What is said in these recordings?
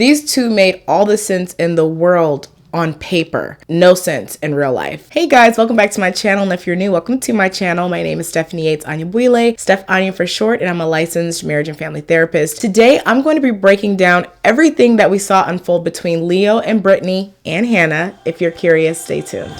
These two made all the sense in the world on paper, no sense in real life. Hey guys, welcome back to my channel, and if you're new, welcome to my channel. My name is Stephanie Yates Anya, Steph Anya for short, and I'm a licensed marriage and family therapist. Today, I'm going to be breaking down everything that we saw unfold between Leo and Brittany and Hannah. If you're curious, stay tuned.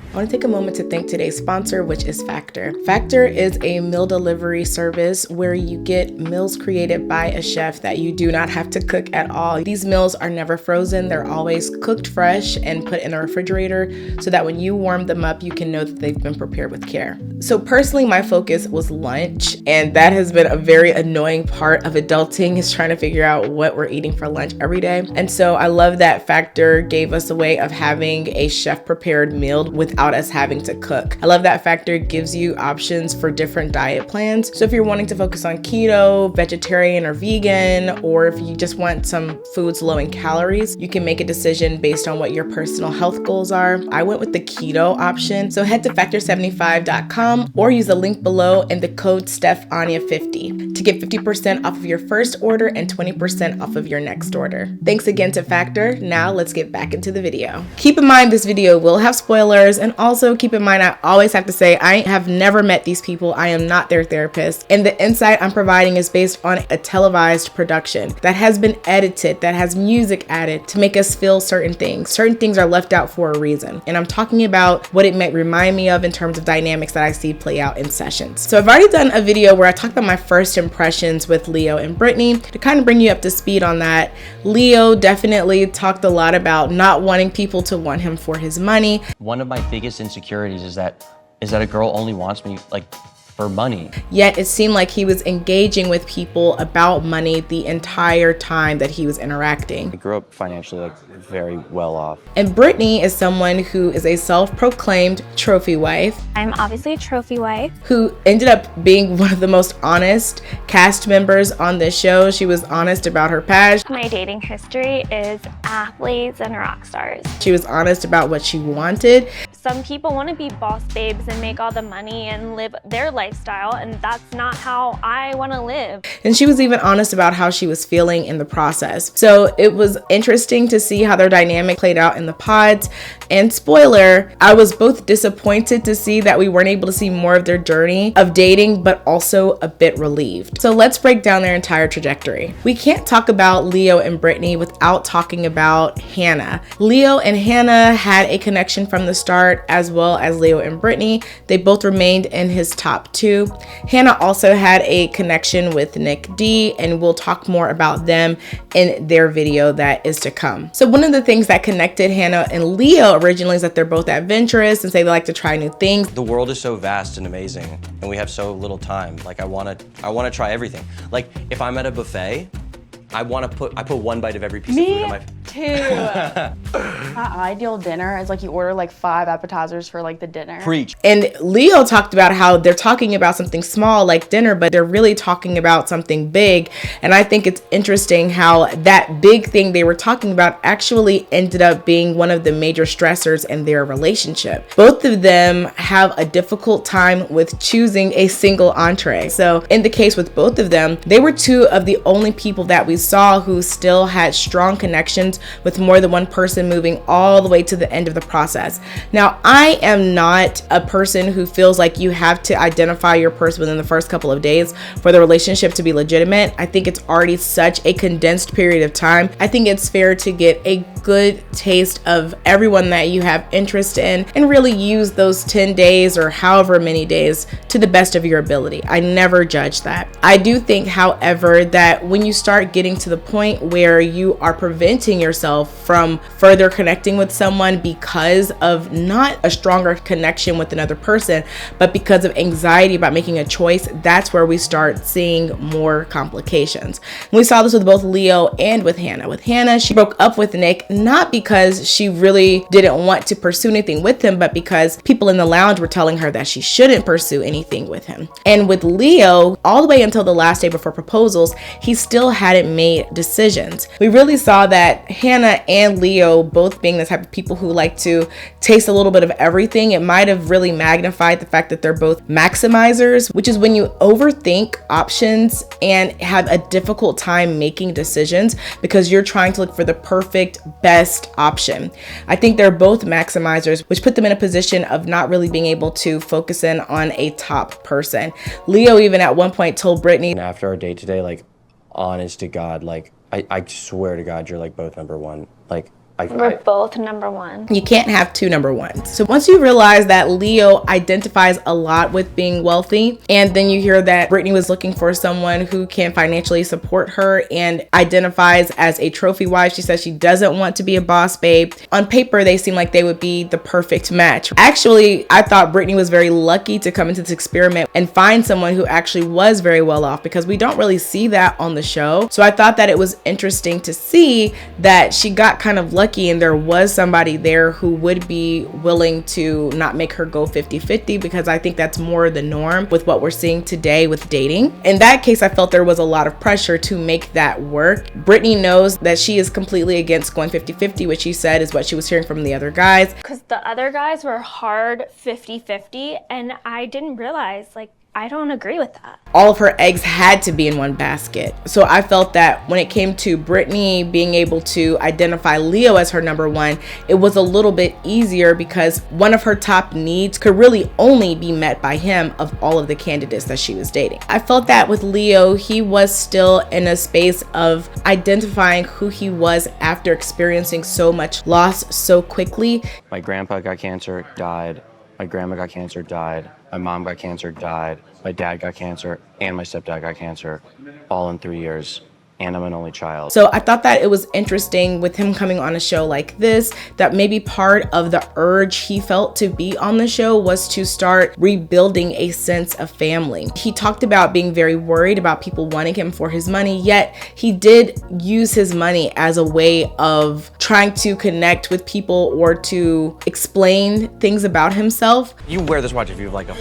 I want to take a moment to thank today's sponsor, which is Factor. Factor is a meal delivery service where you get meals created by a chef that you do not have to cook at all. These meals are never frozen. They're always cooked fresh and put in the refrigerator so that when you warm them up, you can know that they've been prepared with care. So personally, my focus was lunch, and that has been a very annoying part of adulting, is trying to figure out what we're eating for lunch every day. And so I love that Factor gave us a way of having a chef prepared meal without us having to cook. I love that Factor gives you options for different diet plans. So if you're wanting to focus on keto, vegetarian, or vegan, or if you just want some foods low in calories, you can make a decision based on what your personal health goals are. I went with the keto option. So head to factor75.com or use the link below and the code StephAnya50 to get 50% off of your first order and 20% off of your next order. Thanks again to Factor. Now let's get back into the video. Keep in mind this video will have spoilers, and also keep in mind I always have to say I have never met these people. I am not their therapist, and the insight I'm providing is based on a televised production that has been edited, that has music added to make us feel certain things. Certain things are left out for a reason, and I'm talking about what it might remind me of in terms of dynamics that I see play out in sessions. So I've already done a video where I talked about my first impressions with Leo and Brittany. To kind of bring you up to speed on that, Leo definitely talked a lot about not wanting people to want him for his money. One of my biggest insecurities is that a girl only wants me like for money. Yet it seemed like he was engaging with people about money the entire time that he was interacting. I grew up financially very well off. And Brittany is someone who is a self-proclaimed trophy wife. I'm obviously a trophy wife. Who ended up being one of the most honest cast members on this show. She was honest about her past. My dating history is athletes and rock stars. She was honest about what she wanted. Some people want to be boss babes and make all the money and live their lifestyle, and that's not how I want to live. And she was even honest about how she was feeling in the process. So it was interesting to see how their dynamic played out in the pods. And spoiler, I was both disappointed to see that we weren't able to see more of their journey of dating, but also a bit relieved. So let's break down their entire trajectory. We can't talk about Leo and Brittany without talking about Hannah. Leo and Hannah had a connection from the start, as well as Leo and Brittany. They both remained in his top two. Hannah also had a connection with Nick D, and we'll talk more about them in their video that is to come. So one of the things that connected Hannah and Leo originally is that they're both adventurous and say they like to try new things. The world is so vast and amazing, and we have so little time. Like I want to try everything. Like if I'm at a buffet, I put one bite of every piece of food on my too. My ideal dinner is like you order like 5 appetizers for like the dinner. Preach. And Leo talked about how they're talking about something small like dinner, but they're really talking about something big. And I think it's interesting how that big thing they were talking about actually ended up being one of the major stressors in their relationship. Both of them have a difficult time with choosing a single entree. So in the case with both of them, they were two of the only people that we saw who still had strong connections with more than one person, moving all the way to the end of the process. Now, I am not a person who feels like you have to identify your person within the first couple of days for the relationship to be legitimate. I think it's already such a condensed period of time. I think it's fair to get a good taste of everyone that you have interest in and really use those 10 days or however many days to the best of your ability. I never judge that. I do think, however, that when you start getting to the point where you are preventing yourself from further connecting with someone because of not a stronger connection with another person, but because of anxiety about making a choice, that's where we start seeing more complications. And we saw this with both Leo and with Hannah. With Hannah, she broke up with Nick not because she really didn't want to pursue anything with him, but because people in the lounge were telling her that she shouldn't pursue anything with him. And with Leo, all the way until the last day before proposals, he still hadn't made decisions. We really saw that Hannah and Leo both being the type of people who like to taste a little bit of everything, it might have really magnified the fact that they're both maximizers, which is when you overthink options and have a difficult time making decisions because you're trying to look for the perfect, best option. I think they're both maximizers, which put them in a position of not really being able to focus in on a top person. Leo even at one point told Brittany, After our date today, like, honest to God, like, I swear to God, you're like both number one. Like, We're both number one. you can't have two number ones. So once you realize that Leo identifies a lot with being wealthy, and then you hear that Brittany was looking for someone who can financially support her and identifies as a trophy wife, she says she doesn't want to be a boss babe. On paper, they seem like they would be the perfect match. Actually, I thought Brittany was very lucky to come into this experiment and find someone who actually was very well off, because we don't really see that on the show. So I thought that it was interesting to see that she got kind of lucky and there was somebody there who would be willing to not make her go 50-50, because I think that's more the norm with what we're seeing today with dating. In that case, I felt there was a lot of pressure to make that work. Brittany knows that she is completely against going 50-50, which she said is what she was hearing from the other guys. Because the other guys were hard 50-50, and I didn't realize, like, I don't agree with that. All of her eggs had to be in one basket. So I felt that when it came to Brittany being able to identify Leo as her number one, it was a little bit easier because one of her top needs could really only be met by him of all of the candidates that she was dating. I felt that with Leo, he was still in a space of identifying who he was after experiencing so much loss so quickly. My grandpa got cancer, died. My grandma got cancer, died. My mom got cancer, died. My dad got cancer, and my stepdad got cancer, all in 3 years. And I'm an only child. So I thought that it was interesting with him coming on a show like this, that maybe part of the urge he felt to be on the show was to start rebuilding a sense of family. He talked about being very worried about people wanting him for his money, yet he did use his money as a way of trying to connect with people or to explain things about himself. You wear this watch if you're like a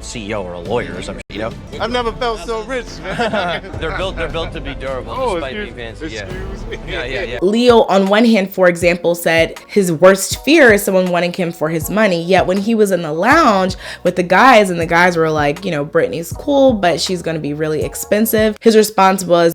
CEO or a lawyer or something, you know? I've never felt so rich, man. They're built to be durable, despite being fancy. Excuse me. Yeah. Leo, on one hand, for example, said his worst fear is someone wanting him for his money. Yet when he was in the lounge with the guys and the guys were like, you know, Brittany's cool, but she's going to be really expensive, his response was,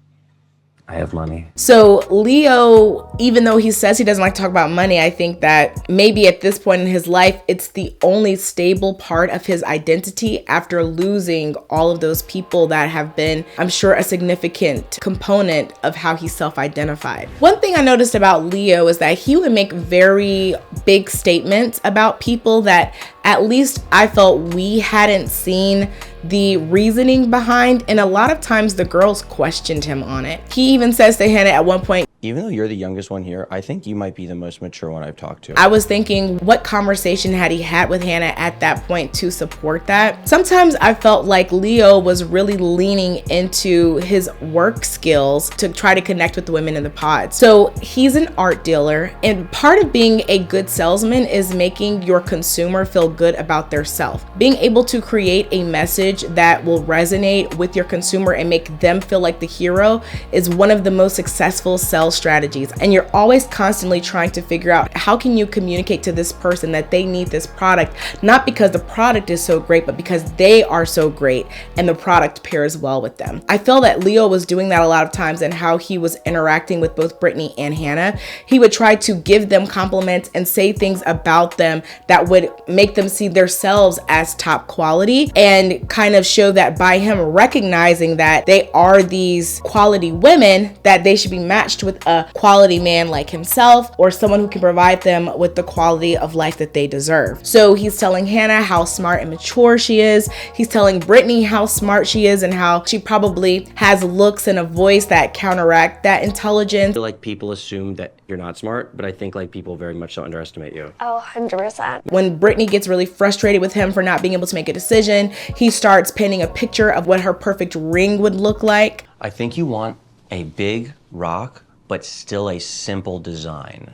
I have money. So Leo, even though he says he doesn't like to talk about money, I think that maybe at this point in his life, it's the only stable part of his identity after losing all of those people that have been, I'm sure, a significant component of how he self-identified. One thing I noticed about Leo is that he would make very big statements about people that at least I felt we hadn't seen the reasoning behind, and a lot of times the girls questioned him on it. He even says to Hannah at one point, Even though you're the youngest one here, I think you might be the most mature one I've talked to. I was thinking, what conversation had he had with Hannah at that point to support that? Sometimes I felt like Leo was really leaning into his work skills to try to connect with the women in the pod. So he's an art dealer, and part of being a good salesman is making your consumer feel good about their self. Being able to create a message that will resonate with your consumer and make them feel like the hero is one of the most successful sales strategies. And you're always constantly trying to figure out how can you communicate to this person that they need this product, not because the product is so great, but because they are so great and the product pairs well with them. I feel that Leo was doing that a lot of times in how he was interacting with both Brittany and Hannah. He would try to give them compliments and say things about them that would make them see themselves as top quality, and kind of show that by him recognizing that they are these quality women, that they should be matched with a quality man like himself, or someone who can provide them with the quality of life that they deserve. So he's telling Hannah how smart and mature she is. He's telling Brittany how smart she is and how she probably has looks and a voice that counteract that intelligence. I feel like people assume that you're not smart, but I think like people very much so underestimate you. Oh, 100%. When Brittany gets really frustrated with him for not being able to make a decision, he starts painting a picture of what her perfect ring would look like. I think you want a big rock, but still a simple design.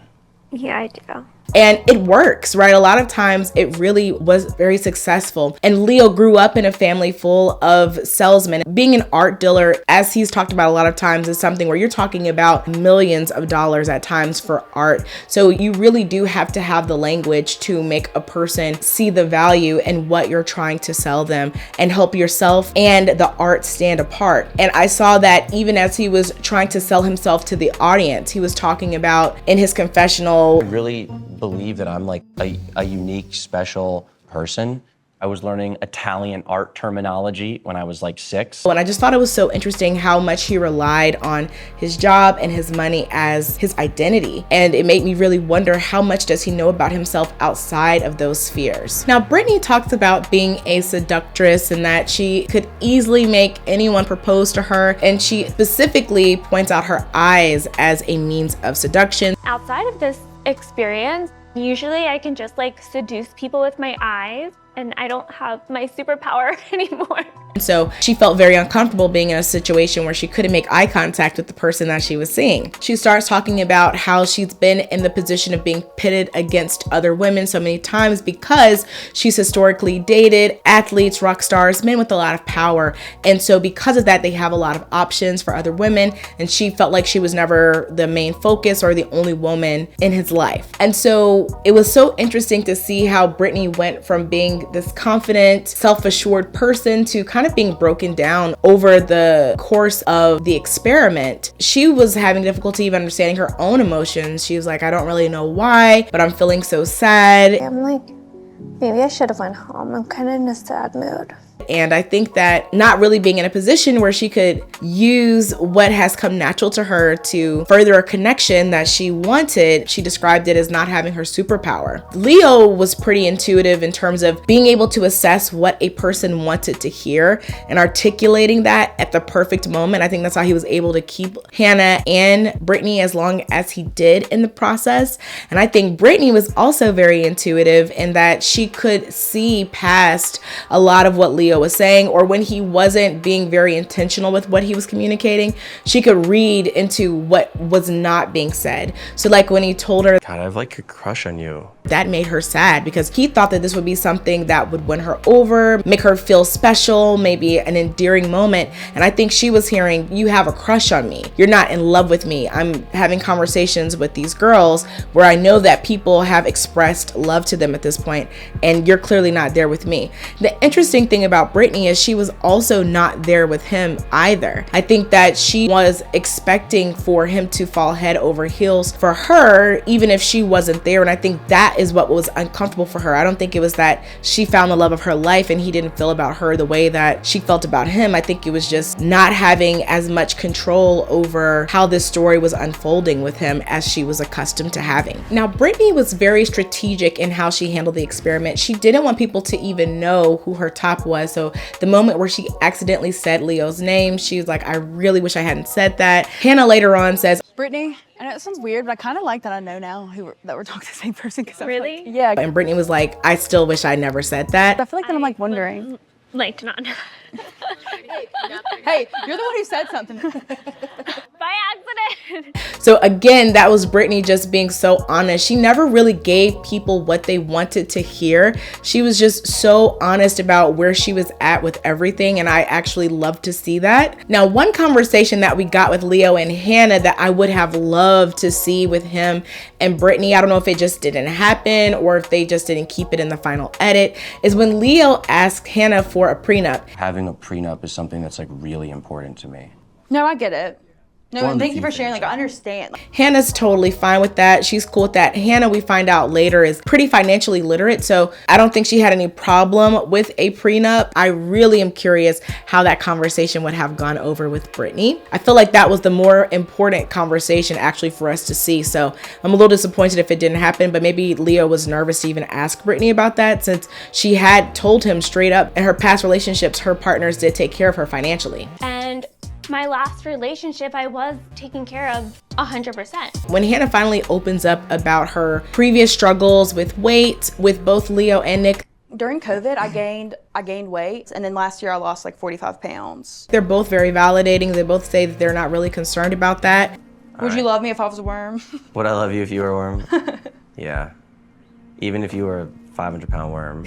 Yeah, I do. And it works, right? A lot of times it really was very successful. And Leo grew up in a family full of salesmen. Being an art dealer, as he's talked about a lot of times, is something where you're talking about millions of dollars at times for art. So you really do have to have the language to make a person see the value in what you're trying to sell them and help yourself and the art stand apart. And I saw that even as he was trying to sell himself to the audience, he was talking about in his confessional. I really believe that I'm like a unique, special person. I was learning Italian art terminology when I was like 6. And I just thought it was so interesting how much he relied on his job and his money as his identity. And it made me really wonder, how much does he know about himself outside of those spheres? Now, Brittany talks about being a seductress and that she could easily make anyone propose to her. And she specifically points out her eyes as a means of seduction. Outside of this experience, usually I can just like seduce people with my eyes, and I don't have my superpower anymore. And so she felt very uncomfortable being in a situation where she couldn't make eye contact with the person that she was seeing. She starts talking about how she's been in the position of being pitted against other women so many times because she's historically dated athletes, rock stars, men with a lot of power. And so because of that, they have a lot of options for other women. And she felt like she was never the main focus or the only woman in his life. And so it was so interesting to see how Brittany went from being this confident, self-assured person to kind of being broken down over the course of the experiment. She was having difficulty even understanding her own emotions. She was like, I don't really know why, but I'm feeling so sad. I'm like, maybe I should have went home. I'm kind of in a sad mood. And I think that not really being in a position where she could use what has come natural to her to further a connection that she wanted, she described it as not having her superpower. Leo was pretty intuitive in terms of being able to assess what a person wanted to hear and articulating that at the perfect moment. I think that's how he was able to keep Hannah and Brittany as long as he did in the process. And I think Brittany was also very intuitive in that she could see past a lot of what Leo was saying, or when he wasn't being very intentional with what he was communicating, she could read into what was not being said. So like when he told her, God, I have like a crush on you. That made her sad because he thought that this would be something that would win her over, make her feel special, maybe an endearing moment. And I think she was hearing, you have a crush on me. You're not in love with me. I'm having conversations with these girls where I know that people have expressed love to them at this point, and you're clearly not there with me. The interesting thing about Brittany is she was also not there with him either. I think that she was expecting for him to fall head over heels for her, even if she wasn't there. And I think that is what was uncomfortable for her. I don't think it was that she found the love of her life and he didn't feel about her the way that she felt about him. I think it was just not having as much control over how this story was unfolding with him as she was accustomed to having. Now, Brittany was very strategic in how she handled the experiment. She didn't want people to even know who her top was. So the moment where she accidentally said Leo's name, she was like, I really wish I hadn't said that. Hannah later on says, Brittany, I know it sounds weird, but I kind of like that I know now that we're talking to the same person. Really? Like, yeah. and Brittany was like, I still wish I never said that. I feel like then I'm like wondering. Like to not know. Hey, you're the one who said something. By accident. So again, that was Brittany just being so honest. She never really gave people what they wanted to hear. She was just so honest about where she was at with everything, and I actually love to see that. Now, one conversation that we got with Leo and Hannah that I would have loved to see with him and Brittany, I don't know if it just didn't happen or if they just didn't keep it in the final edit, is when Leo asked Hannah for a prenup. Having a prenup is something that's like really important to me. No, I get it. No, One of the thank you few for sharing. things. Like, I understand. Hannah's totally fine with that. She's cool with that. Hannah, we find out later, is pretty financially literate, so I don't think she had any problem with a prenup. I really am curious how that conversation would have gone over with Brittany. I feel like that was the more important conversation actually for us to see, so I'm a little disappointed if it didn't happen, but maybe Leo was nervous to even ask Brittany about that since she had told him straight up in her past relationships, her partners did take care of her financially. And my last relationship, I was taken care of 100%. When Hannah finally opens up about her previous struggles with weight with both Leo and Nick, During COVID, I gained weight, and then last year I lost like 45 pounds. they're both very validating. They both say that they're not really concerned about that. Would you love me if I was a worm? Would I love you if you were a worm? Yeah. Even if you were a 500-pound worm.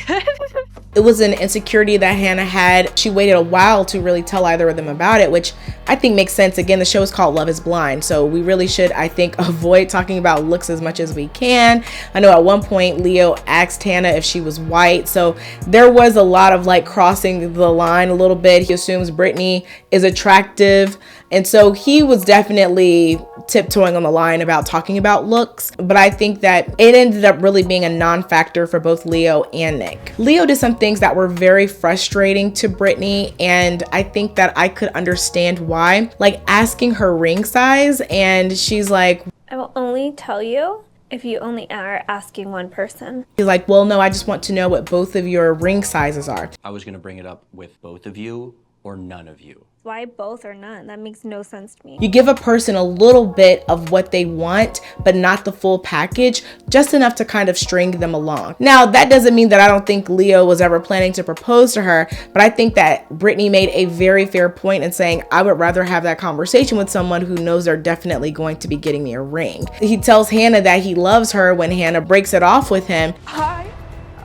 It was an insecurity that Hannah had. She waited a while to really tell either of them about it, which I think makes sense. Again, the show is called Love is Blind, so we really should, I think, avoid talking about looks as much as we can. I know at one point Leo asked Hannah if she was white, so there was a lot of like crossing the line a little bit. He assumes Brittany is attractive, and so he was definitely tiptoeing on the line about talking about looks, but I think that it ended up really being a non-factor for both Leo and Nick. Leo did some things that were very frustrating to Brittany, and I think that I could understand why. Like asking her ring size, and she's like, I will only tell you if you only are asking one person. he's like, well, no, I just want to know what both of your ring sizes are. I was gonna bring it up with both of you or none of you. Why both or none? That makes no sense to me. You give a person a little bit of what they want, but not the full package, just enough to kind of string them along. Now, that doesn't mean that I don't think Leo was ever planning to propose to her, but I think that Brittany made a very fair point in saying, I would rather have that conversation with someone who knows they're definitely going to be getting me a ring. He tells Hannah that he loves her when Hannah breaks it off with him. I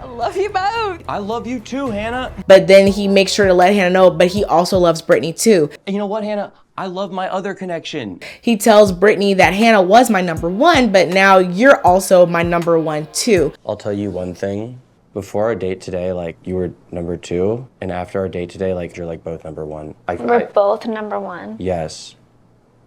love you both. I love you too, Hannah. But then he makes sure to let Hannah know, but he also loves Brittany too. And you know what, Hannah? I love my other connection. He tells Brittany that Hannah was my number one, but now you're also my number one too. I'll tell you one thing. Before our date today, like, you were number 2. And after our date today, like, you're like both number 1. We're both number one. Yes.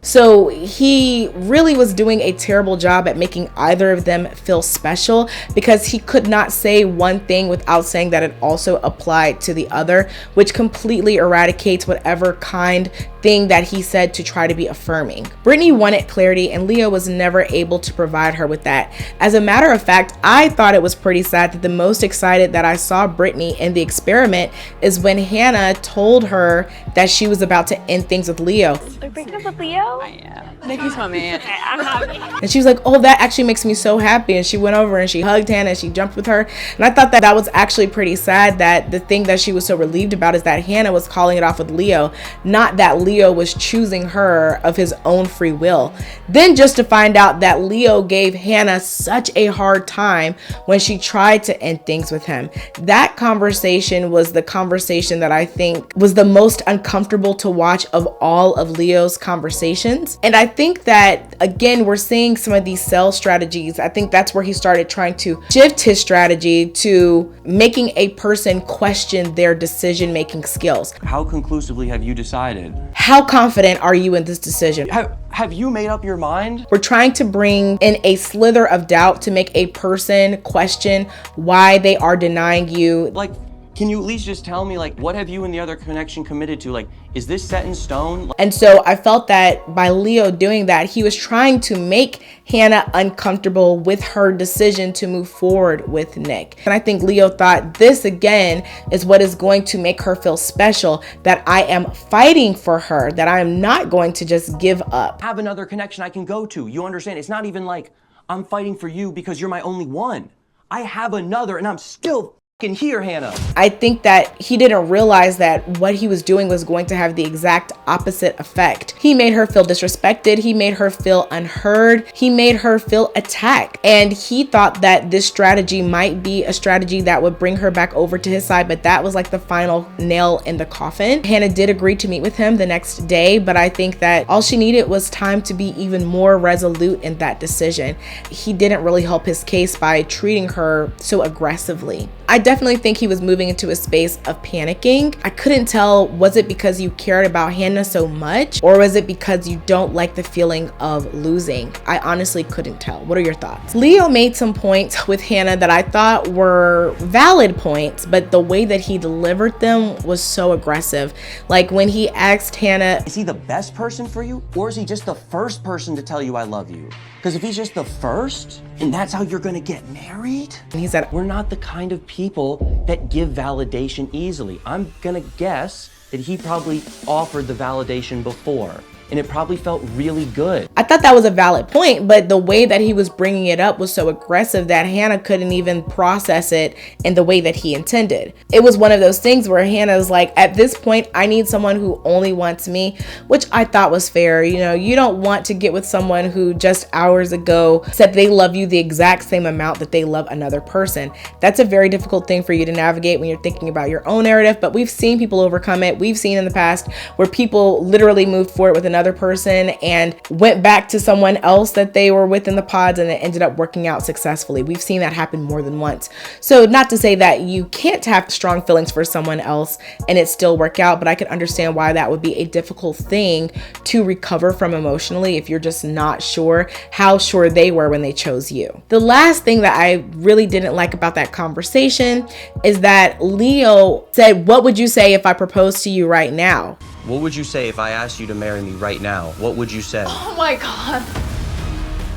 So he really was doing a terrible job at making either of them feel special, because he could not say one thing without saying that it also applied to the other, which completely eradicates whatever kind thing that he said to try to be affirming. Brittany wanted clarity, and Leo was never able to provide her with that. As a matter of fact, I thought it was pretty sad that the most excited that I saw Brittany in the experiment is when Hannah told her that she was about to end things with Leo. We're breaking up with Leo? Yeah. Nikki's my man. I'm happy. And she was like, oh, that actually makes me so happy. And she went over and she hugged Hannah and she jumped with her. And I thought that that was actually pretty sad, that the thing that she was so relieved about is that Hannah was calling it off with Leo, not that Leo was choosing her of his own free will. Then just to find out that Leo gave Hannah such a hard time when she tried to end things with him. That conversation was the conversation that I think was the most uncomfortable to watch of all of Leo's conversations. And I think that, again, we're seeing some of these sales strategies. I think that's where he started trying to shift his strategy to making a person question their decision-making skills. How conclusively have you decided? How confident are you in this decision? Have you made up your mind? We're trying to bring in a slither of doubt to make a person question why they are denying you. Like, can you at least just tell me, like, what have you and the other connection committed to? Like, is this set in stone? And so I felt that by Leo doing that, he was trying to make Hannah uncomfortable with her decision to move forward with Nick. And I think Leo thought this, again, is what is going to make her feel special, that I am fighting for her, that I am not going to just give up. Have another connection I can go to. You understand? It's not even like I'm fighting for you because you're my only one. I have another and I'm still here, Hannah. I think that he didn't realize that what he was doing was going to have the exact opposite effect. He made her feel disrespected. He made her feel unheard. He made her feel attacked. And he thought that this strategy might be a strategy that would bring her back over to his side, but that was like the final nail in the coffin. Hannah did agree to meet with him the next day, but I think that all she needed was time to be even more resolute in that decision. He didn't really help his case by treating her so aggressively. I definitely think he was moving into a space of panicking. I couldn't tell, was it because you cared about Hannah so much, or was it because you don't like the feeling of losing? I honestly couldn't tell. What are your thoughts? Leo made some points with Hannah that I thought were valid points, but the way that he delivered them was so aggressive. Like when he asked Hannah, is he the best person for you, or is he just the first person to tell you I love you? Because if he's just the first, and that's how you're gonna get married? And he said, we're not the kind of people that give validation easily. I'm gonna guess that he probably offered the validation before. and it probably felt really good. I thought that was a valid point, but the way that he was bringing it up was so aggressive that Hannah couldn't even process it in the way that he intended. It was one of those things where Hannah was like, at this point, I need someone who only wants me, which I thought was fair. You know, you don't want to get with someone who just hours ago said they love you the exact same amount that they love another person. That's a very difficult thing for you to navigate when you're thinking about your own narrative, but we've seen people overcome it. We've seen in the past where people literally moved forward with another person and went back to someone else that they were with in the pods, and it ended up working out successfully. We've seen that happen more than once. So not to say that you can't have strong feelings for someone else and it still work out, but I could understand why that would be a difficult thing to recover from emotionally if you're just not sure how sure they were when they chose you. The last thing that I really didn't like about that conversation is that Leo said, "What would you say if I proposed to you right now?" What would you say if I asked you to marry me right now? What would you say? Oh my God.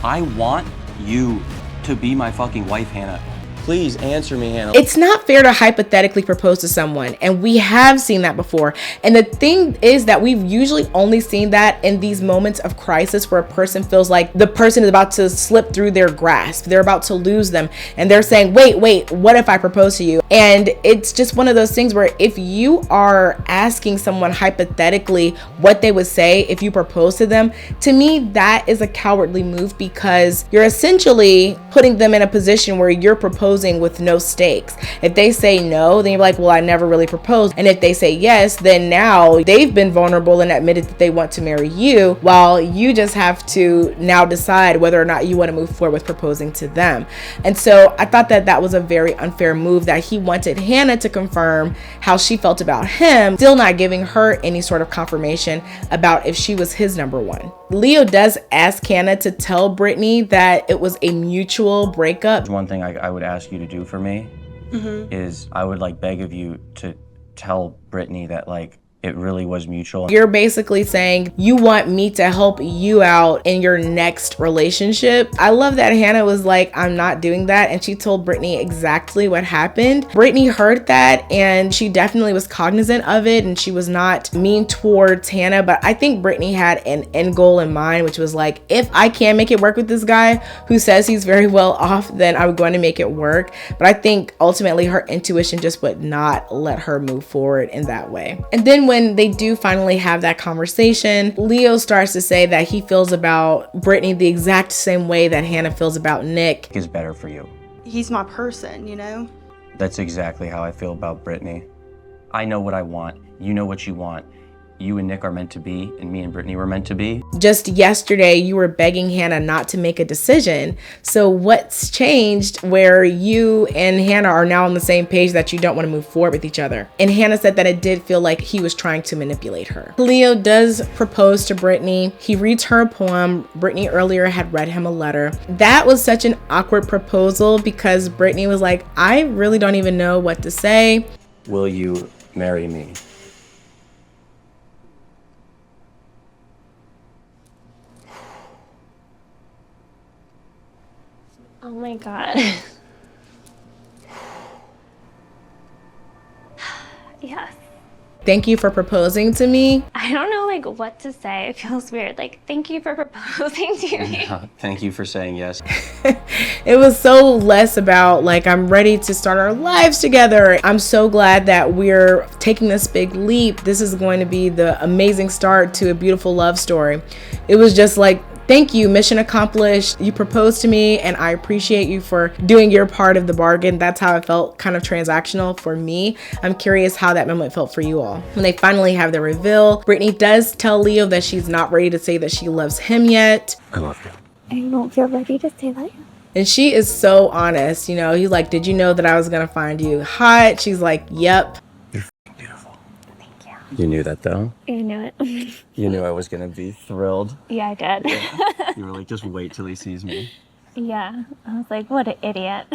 I want you to be my fucking wife, Hannah. Please answer me, Hannah. It's not fair to hypothetically propose to someone, and we have seen that before. And the thing is that we've usually only seen that in these moments of crisis where a person feels like the person is about to slip through their grasp. They're about to lose them, and they're saying, wait, what if I propose to you? And it's just one of those things where if you are asking someone hypothetically what they would say if you propose to them, to me, that is a cowardly move, because you're essentially putting them in a position where you're proposing with no stakes. If they say no, then you're like, well, I never really proposed. And if they say yes, then now they've been vulnerable and admitted that they want to marry you, while you just have to now decide whether or not you want to move forward with proposing to them. And so I thought that that was a very unfair move, that he wanted Hannah to confirm how she felt about him, still not giving her any sort of confirmation about if she was his number one. Leo does ask Hannah to tell Brittany that it was a mutual breakup. One thing I would ask you to do for me is I would beg of you to tell Brittany that it really was mutual. You're basically saying you want me to help you out in your next relationship. I love that Hannah was like, I'm not doing that. And she told Brittany exactly what happened. Brittany heard that and she definitely was cognizant of it, and she was not mean towards Hannah. But I think Brittany had an end goal in mind, which was like, if I can't make it work with this guy who says he's very well off, then I'm going to make it work. But I think ultimately her intuition just would not let her move forward in that way. And then when they do finally have that conversation, Leo starts to say that he feels about Brittany the exact same way that Hannah feels about Nick. Is better for you. He's my person, you know? That's exactly how I feel about Brittany. I know what I want. You know what you want. You and Nick are meant to be, and me and Brittany were meant to be. Just yesterday, you were begging Hannah not to make a decision. So what's changed where you and Hannah are now on the same page that you don't want to move forward with each other? And Hannah said that it did feel like he was trying to manipulate her. Leo does propose to Brittany. He reads her a poem. Brittany earlier had read him a letter. That was such an awkward proposal because Brittany was like, I really don't even know what to say. Will you marry me? Oh my God. Yes. Thank you for proposing to me. I don't know what to say. It feels weird. Thank you for proposing to me. Thank you for saying yes. It was so less about I'm ready to start our lives together. I'm so glad that we're taking this big leap. This is going to be the amazing start to a beautiful love story. It was just thank you, mission accomplished. You proposed to me and I appreciate you for doing your part of the bargain. That's how it felt, kind of transactional for me. I'm curious how that moment felt for you all. When they finally have the reveal, Brittany does tell Leo that she's not ready to say that she loves him yet. I love you. I don't feel ready to say that. And she is so honest. He's like, did you know that I was gonna find you hot? She's like, yep. You knew that though? You knew it. You knew I was gonna be thrilled. Yeah, I did. You were like, just wait till he sees me. Yeah. I was like, what an idiot.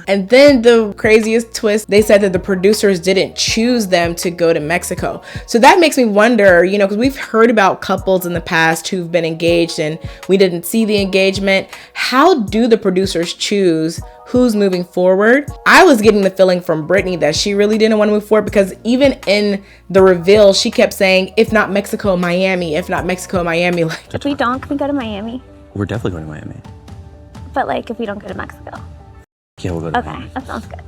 And then the craziest twist, they said that the producers didn't choose them to go to Mexico. So that makes me wonder, you know, because we've heard about couples in the past who've been engaged and we didn't see the engagement. How do the producers choose who's moving forward? I was getting the feeling from Brittany that she really didn't want to move forward, because even in the reveal, she kept saying, if not Mexico, Miami, if not Mexico, Miami. Like, If we don't, can we go to Miami? We're definitely going to Miami. But like, if we don't go to Mexico. Yeah, we'll go to Okay, Miami. that sounds good.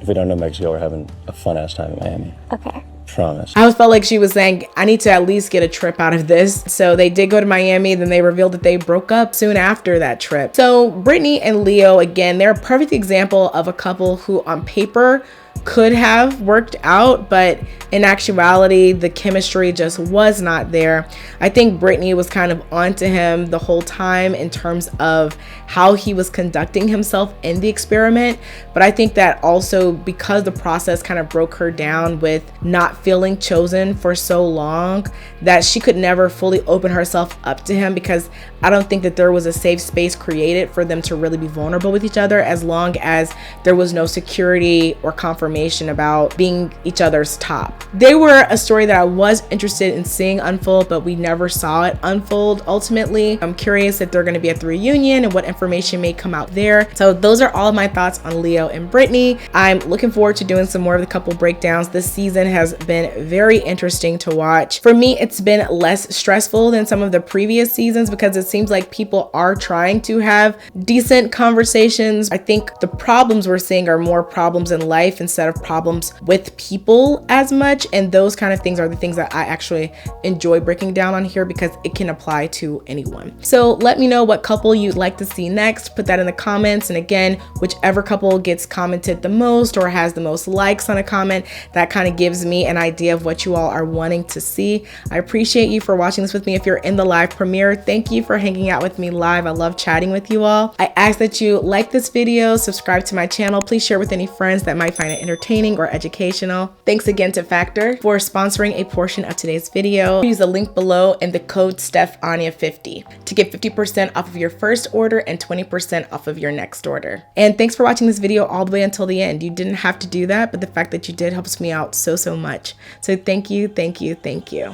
If we don't know Mexico, we're having a fun ass time in Miami. Okay. Promise. I felt like she was saying, I need to at least get a trip out of this. So they did go to Miami. Then they revealed that they broke up soon after that trip. So Brittany and Leo, again, they're a perfect example of a couple who on paper could have worked out, but in actuality, the chemistry just was not there. I think Brittany was kind of onto him the whole time in terms of how he was conducting himself in the experiment. But I think that also because the process kind of broke her down with not feeling chosen for so long, that she could never fully open herself up to him, because I don't think that there was a safe space created for them to really be vulnerable with each other, as long as there was no security or confirmation about being each other's top. They were a story that I was interested in seeing unfold, but we never saw it unfold ultimately. I'm curious if they're going to be at the reunion and what information may come out there. So those are all of my thoughts on Leo and Brittany. I'm looking forward to doing some more of the couple breakdowns. This season has been very interesting to watch. For me, it's been less stressful than some of the previous seasons, because it seems like people are trying to have decent conversations. I think the problems we're seeing are more problems in life instead of problems with people as much, and those kind of things are the things that I actually enjoy breaking down on here, because it can apply to anyone. So let me know what couple you'd like to see next. Put that in the comments, and again, whichever couple gets commented the most or has the most likes on a comment, that kind of gives me an idea of what you all are wanting to see. I appreciate you for watching this with me. If you're in the live premiere, thank you for hanging out with me live. I love chatting with you all. I ask that you like this video, subscribe to my channel, please share with any friends that might find it entertaining or educational. Thanks again to Factor for sponsoring a portion of today's video. Use the link below and the code Steph Anya 50 to get 50% off of your first order and 20% off of your next order. And thanks for watching this video all the way until the end. You didn't have to do that, but the fact that you did helps me out so much. So thank you, thank you, thank you.